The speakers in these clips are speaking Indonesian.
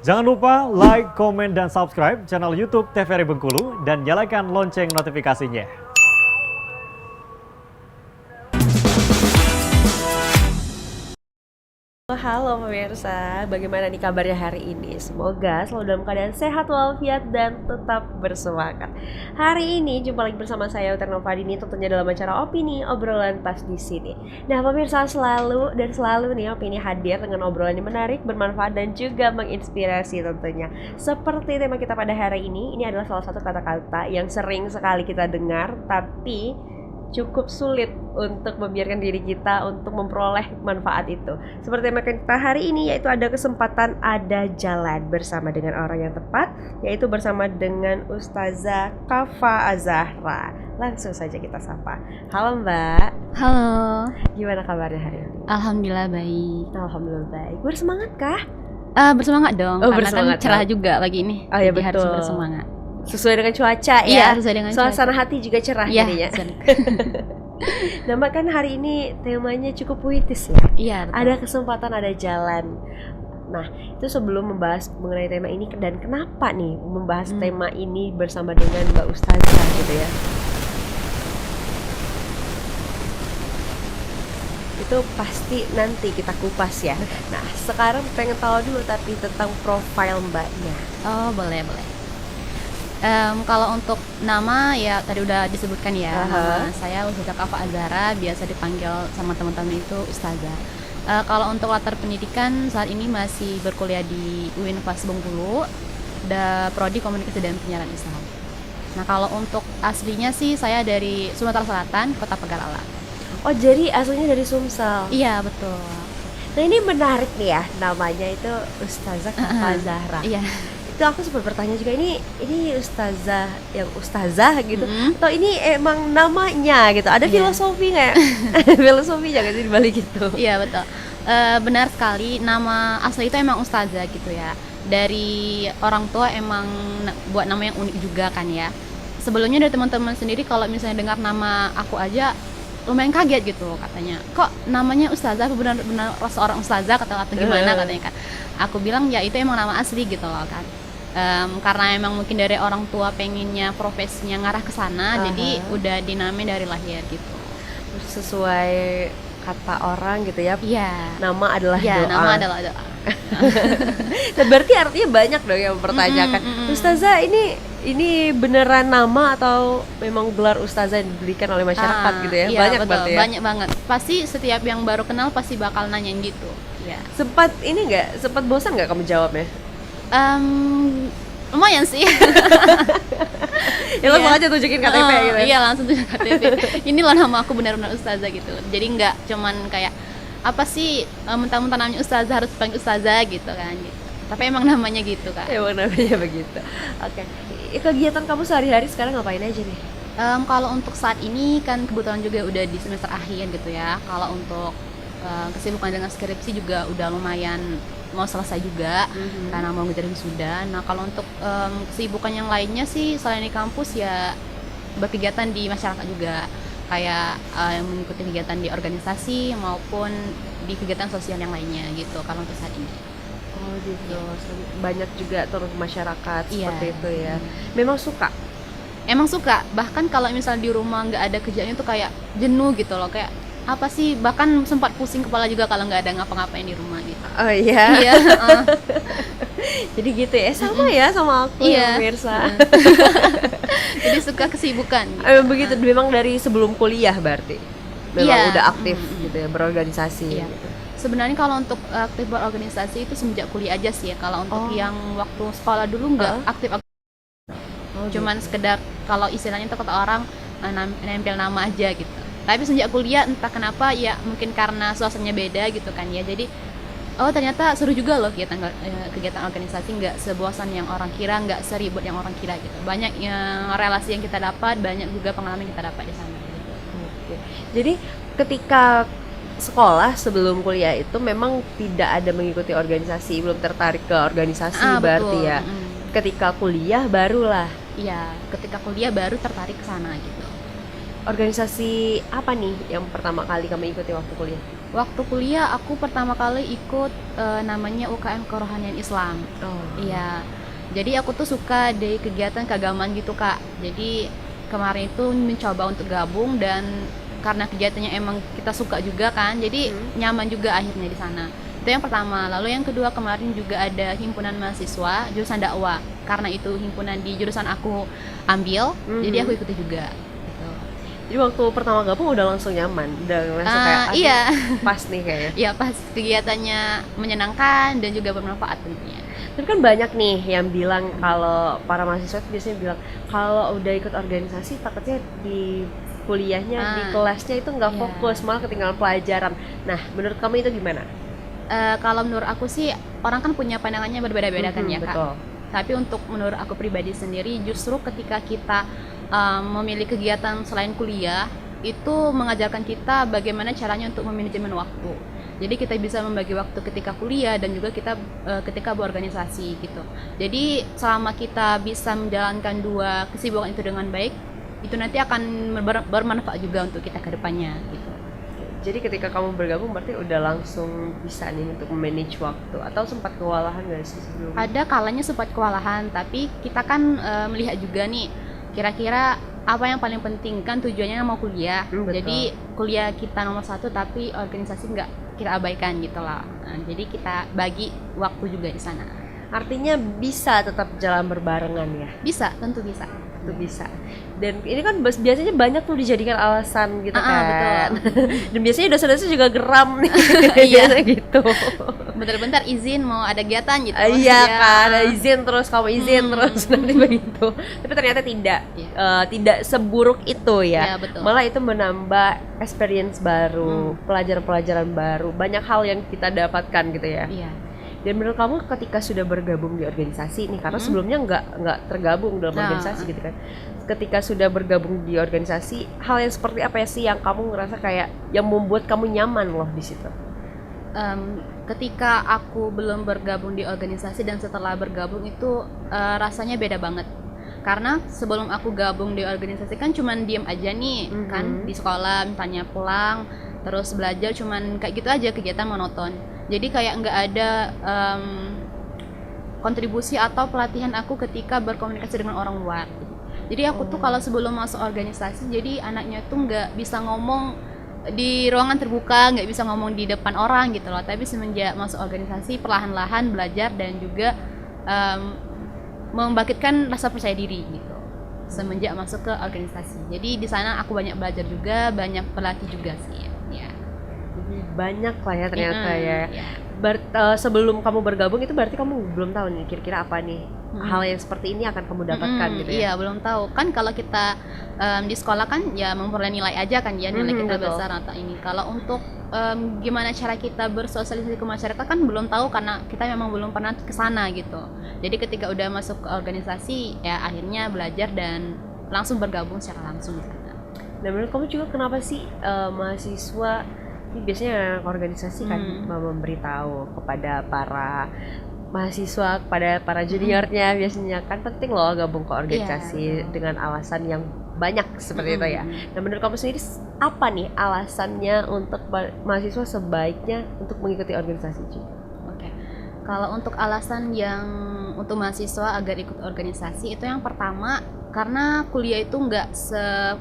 Jangan lupa like, komen, dan subscribe channel YouTube TVRI Bengkulu dan nyalakan lonceng notifikasinya. Halo pemirsa, bagaimana nih kabarnya hari ini? Semoga selalu dalam keadaan sehat walafiat dan tetap bersemangat. Hari ini jumpa lagi bersama saya Uter Novadini, tentunya dalam acara opini obrolan pas di sini. Nah pemirsa, selalu nih opini hadir dengan obrolan yang menarik, bermanfaat dan juga menginspirasi tentunya. Seperti tema kita pada hari ini adalah salah satu kata-kata yang sering sekali kita dengar, tapi cukup sulit untuk membiarkan diri kita untuk memperoleh manfaat itu. Seperti tema kita hari ini, yaitu ada kesempatan, ada jalan, bersama dengan orang yang tepat, yaitu bersama dengan Ustazah Kafa Az-Zahra. Langsung saja kita sapa. Halo Mbak. Halo. Gimana kabarnya hari ini? Alhamdulillah baik. Alhamdulillah baik. Bersemangat kah? Bersemangat dong, karena bersemangat, kan cerah juga lagi ini. Oh iya, jadi harus betul. bersemangat. Sesuai dengan cuaca ya. Iya, sesuai dengan suasana cuaca. hati juga cerah Iya, jadinya. betul. Nah, kan hari ini temanya cukup puitis ya. Iya, betul. Ada kesempatan, ada jalan. Nah, itu sebelum membahas mengenai tema ini dan kenapa nih membahas tema ini bersama dengan Mbak Ustazah gitu ya. Itu pasti nanti kita kupas ya. Nah, sekarang pengen tahu dulu tapi tentang profil Mbaknya. Oh, boleh. Kalau untuk nama ya tadi udah disebutkan ya. Nama saya Ustazah Kafa Az-Zahra, biasa dipanggil sama teman-teman itu Ustazah. Kalau untuk latar pendidikan saat ini masih berkuliah di Universitas Bengkulu, prodi Komunikasi dan Penyiaran Islam. Nah, kalau untuk aslinya sih saya dari Sumatera Selatan, Kota Pegalala. Oh, jadi aslinya dari Sumsel. Iya, betul. Nah, ini menarik nih ya, namanya itu Ustazah Kafa Az-Zahra. Iya. Itu aku sempat bertanya juga, ini ustazah yang ustazah gitu, atau ini emang namanya gitu, ada filosofi nggak? Filosofi jangan sih dibalik gitu. Iya, betul. Benar sekali, nama asli itu emang ustazah gitu ya, dari orang tua emang buat nama yang unik juga kan ya. Sebelumnya dari teman-teman sendiri kalau misalnya dengar nama aku aja lumayan kaget gitu, katanya kok namanya ustazah, benar-benar seorang ustazah atau gimana katanya kan. Aku bilang ya itu emang nama asli gitu loh kan. Karena emang mungkin dari orang tua pengennya profesinya ngarah ke sana, jadi udah dinamain dari lahir gitu. Sesuai kata orang gitu ya. Iya. Nama adalah doa. Nama adalah doa. Nah, berarti artinya banyak dong yang mempertanyakan, Ustazah ini beneran nama atau memang gelar ustazah yang diberikan oleh masyarakat gitu ya? Iya, banyak betul, berarti ya. banyak banget. Pasti setiap yang baru kenal pasti bakal nanyain gitu. Ya. Sempat bosan nggak kamu jawabnya? Lumayan sih. Ya langsung aja tunjukin KTP gitu. Iya, langsung tunjukin KTP. Inilah nama aku, benar-benar ustazah gitu. Jadi nggak cuman kayak apa sih mentang-mentang namanya ustazah harus panggil ustazah gitu kan gitu. Tapi emang namanya gitu kan. Emang namanya begitu. Oke. Kegiatan kamu sehari-hari sekarang ngapain aja nih? Kalau untuk saat ini kan kebetulan juga udah di semester akhir gitu ya. Kalau untuk kesibukan dengan skripsi juga udah lumayan mau selesai juga, karena mau ngejar wisuda. Nah, kalau untuk kesibukan yang lainnya sih selain di kampus ya berkegiatan di masyarakat juga, kayak mengikuti kegiatan di organisasi maupun di kegiatan sosial yang lainnya gitu kalau untuk saat ini. Oh gitu, banyak juga turun ke masyarakat seperti itu ya. Memang suka? Emang suka, bahkan kalau misal di rumah nggak ada kerjaan itu kayak jenuh gitu loh, kayak apa sih, bahkan sempat pusing kepala juga kalau nggak ada ngapa-ngapain di rumah gitu. Oh iya? Iya. Jadi gitu ya, sama ya sama aku ya pemirsa. Jadi suka kesibukan gitu. Begitu, memang dari sebelum kuliah berarti? Memang udah aktif gitu ya, berorganisasi gitu. Sebenarnya kalau untuk aktif berorganisasi itu semenjak kuliah aja sih ya. Kalau untuk yang waktu sekolah dulu nggak aktif. Cuman sekedar kalau istilahnya itu kata orang nempel nama aja gitu. Tapi sejak kuliah entah kenapa ya, mungkin karena suasananya beda gitu kan ya. Jadi ternyata seru juga loh kegiatan organisasi, nggak sebosan yang orang kira, nggak seribut yang orang kira gitu. Banyak relasi yang kita dapat, banyak juga pengalaman yang kita dapat di sana gitu. Oke. Jadi ketika sekolah sebelum kuliah itu memang tidak ada mengikuti organisasi, belum tertarik ke organisasi berarti betul. ya. Ketika kuliah barulah. Iya, ketika kuliah baru tertarik ke sana gitu. Organisasi apa nih yang pertama kali kamu ikuti waktu kuliah? Waktu kuliah aku pertama kali ikut namanya UKM Kerohanian Islam. Oh. Iya. Jadi aku tuh suka di kegiatan keagamaan gitu Kak. Jadi kemarin itu mencoba untuk gabung dan karena kegiatannya emang kita suka juga kan, jadi nyaman juga akhirnya di sana. Itu yang pertama. Lalu yang kedua kemarin juga ada himpunan mahasiswa jurusan dakwah. Karena itu himpunan di jurusan aku ambil, jadi aku ikuti juga. Gitu. Jadi waktu pertama gabung udah langsung nyaman, udah langsung kayak Iya. pas nih kayaknya. Ya pas kegiatannya menyenangkan dan juga bermanfaat tentunya. Tapi kan banyak nih yang bilang kalau para mahasiswa itu biasanya bilang kalau udah ikut organisasi takutnya di kuliahnya, di kelasnya itu nggak fokus, malah ketinggalan pelajaran. Nah, menurut kamu itu gimana? Kalau menurut aku sih orang kan punya pandangannya berbeda-beda kan ya Kak. Betul. Tapi untuk menurut aku pribadi sendiri justru ketika kita memilih kegiatan selain kuliah itu mengajarkan kita bagaimana caranya untuk memanajemen waktu. Jadi kita bisa membagi waktu ketika kuliah dan juga kita ketika berorganisasi gitu. Jadi selama kita bisa menjalankan dua kesibukan itu dengan baik, itu nanti akan bermanfaat juga untuk kita ke depannya gitu. Jadi ketika kamu bergabung berarti udah langsung bisa nih untuk manage waktu atau sempat kewalahan gak sih sebelumnya? Ada kalanya sempat kewalahan, tapi kita kan melihat juga nih kira-kira apa yang paling penting, kan tujuannya mau kuliah. Jadi kuliah kita nomor satu tapi organisasi nggak kita abaikan gitu lah. Nah, jadi kita bagi waktu juga di sana. Artinya bisa tetap jalan berbarengan ya? Bisa, tentu bisa. Itu bisa. Dan ini kan biasanya banyak tuh dijadikan alasan gitu kan. Betul. Dan biasanya dosen-dosen juga geram nih. Iya gitu. Bentar-bentar izin mau ada kegiatan gitu. Iya kan, ada izin terus kamu izin terus nanti begitu. Tapi ternyata tidak, tidak seburuk itu ya. Iya, betul. Malah itu menambah experience baru, pelajaran-pelajaran baru, banyak hal yang kita dapatkan gitu ya. Iya. Dan menurut kamu ketika sudah bergabung di organisasi nih, karena sebelumnya nggak tergabung dalam organisasi gitu kan, ketika sudah bergabung di organisasi, hal yang seperti apa ya sih yang kamu ngerasa kayak yang membuat kamu nyaman loh di situ? Ketika aku belum bergabung di organisasi dan setelah bergabung itu rasanya beda banget. Karena sebelum aku gabung di organisasi kan cuman diem aja nih, kan di sekolah misalnya pulang terus belajar cuman kayak gitu aja, kegiatan monoton. Jadi kayak nggak ada kontribusi atau pelatihan aku ketika berkomunikasi dengan orang luar. Jadi aku tuh kalau sebelum masuk organisasi, jadi anaknya tuh nggak bisa ngomong di ruangan terbuka, nggak bisa ngomong di depan orang gitu loh. Tapi semenjak masuk organisasi, perlahan-lahan belajar dan juga membangkitkan rasa percaya diri gitu. Semenjak masuk ke organisasi. Jadi di sana aku banyak belajar juga, banyak pelatih juga sih. Ya. Banyak lah ya ternyata ya. Ya. Sebelum kamu bergabung itu berarti kamu belum tahu nih kira-kira apa nih hal yang seperti ini akan kamu dapatkan gitu ya? Iya, belum tahu. Kan kalau kita di sekolah kan ya memperoleh nilai aja kan ya, nilai kita betul. besar atau ini. Kalau untuk gimana cara kita bersosialisasi ke masyarakat kan belum tahu karena kita memang belum pernah ke sana gitu. Jadi ketika udah masuk ke organisasi ya akhirnya belajar dan langsung bergabung secara langsung di sana. Nah menurut kamu juga kenapa sih mahasiswa ini biasanya organisasi kan memberitahu kepada para mahasiswa, kepada para juniornya biasanya kan penting loh gabung ke organisasi dengan alasan yang banyak seperti itu ya. Nah menurut kamu sendiri apa nih alasannya untuk mahasiswa sebaiknya untuk mengikuti organisasi juga? Oke. Kalau untuk alasan yang untuk mahasiswa agar ikut organisasi itu yang pertama karena kuliah itu nggak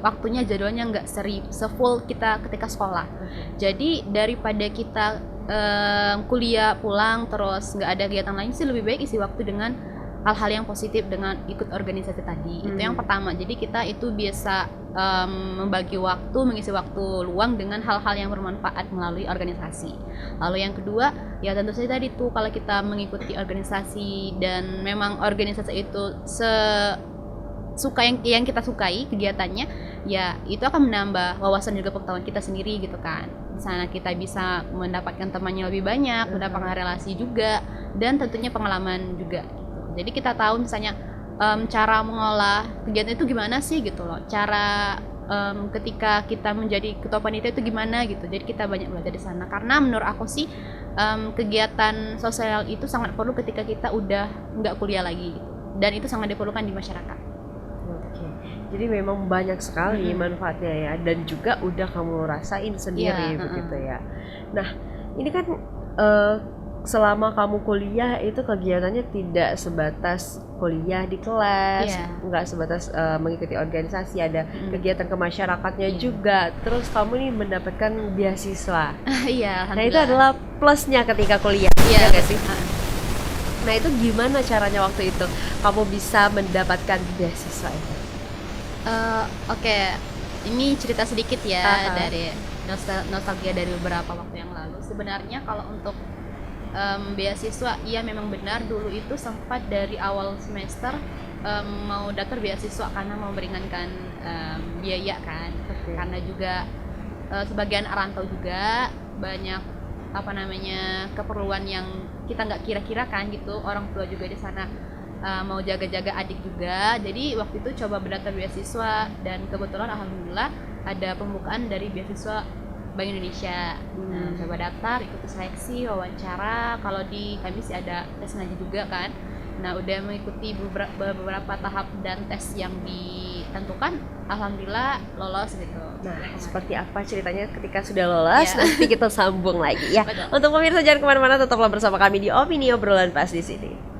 waktunya jadwalnya nggak se-full kita ketika sekolah. Jadi daripada kita kuliah pulang terus nggak ada kegiatan lain sih lebih baik isi waktu dengan hal-hal yang positif dengan ikut organisasi tadi. Itu yang pertama. Jadi kita itu biasa membagi waktu, mengisi waktu luang dengan hal-hal yang bermanfaat melalui organisasi. Lalu yang kedua, ya tentu saja tadi tuh kalau kita mengikuti organisasi dan memang organisasi itu suka yang kita sukai kegiatannya, ya itu akan menambah wawasan juga pengetahuan kita sendiri gitu kan. Di sana kita bisa mendapatkan temannya lebih banyak, mendapatkan relasi juga dan tentunya pengalaman juga gitu. Jadi kita tahu misalnya cara mengolah kegiatan itu gimana sih gitu loh. Cara ketika kita menjadi ketua panitia itu gimana gitu. Jadi kita banyak belajar di sana karena menurut aku sih kegiatan sosial itu sangat perlu ketika kita udah nggak kuliah lagi gitu. Dan itu sangat diperlukan di masyarakat. Jadi memang banyak sekali manfaatnya ya, dan juga udah kamu rasain sendiri Iya, begitu ya. Nah, ini kan selama kamu kuliah itu kegiatannya tidak sebatas kuliah di kelas, Iya. nggak sebatas mengikuti organisasi, ada kegiatan kemasyarakatnya Iya. juga. Terus kamu nih mendapatkan beasiswa. Iya, Nah, itu alhamdulillah. adalah plusnya ketika kuliah, Iya, ya nggak sih? betul. Nah, itu gimana caranya waktu itu kamu bisa mendapatkan beasiswa itu? Oke, ini cerita sedikit ya Aha. dari nostalgia dari beberapa waktu yang lalu. Sebenarnya kalau untuk beasiswa, iya memang benar dulu itu sempat dari awal semester mau daftar beasiswa karena mau meringankan biaya kan. Oke. Karena juga sebagian rantau juga banyak apa namanya keperluan yang kita nggak kira-kira kan gitu, orang tua juga di sana mau jaga-jaga adik juga, jadi waktu itu coba mendaftar beasiswa dan kebetulan alhamdulillah ada pembukaan dari beasiswa Bank Indonesia. Nah, coba daftar, ikuti seleksi, wawancara, kalau di kami sih ada tes ngaji juga kan. Nah, udah mengikuti beberapa tahap dan tes yang ditentukan, alhamdulillah lolos gitu. Nah, seperti apa ceritanya ketika sudah lolos? Iya. Nanti kita sambung lagi ya. Betul. Untuk pemirsa jangan kemana-mana, tetaplah bersama kami di Opini Obrolan Pas di sini.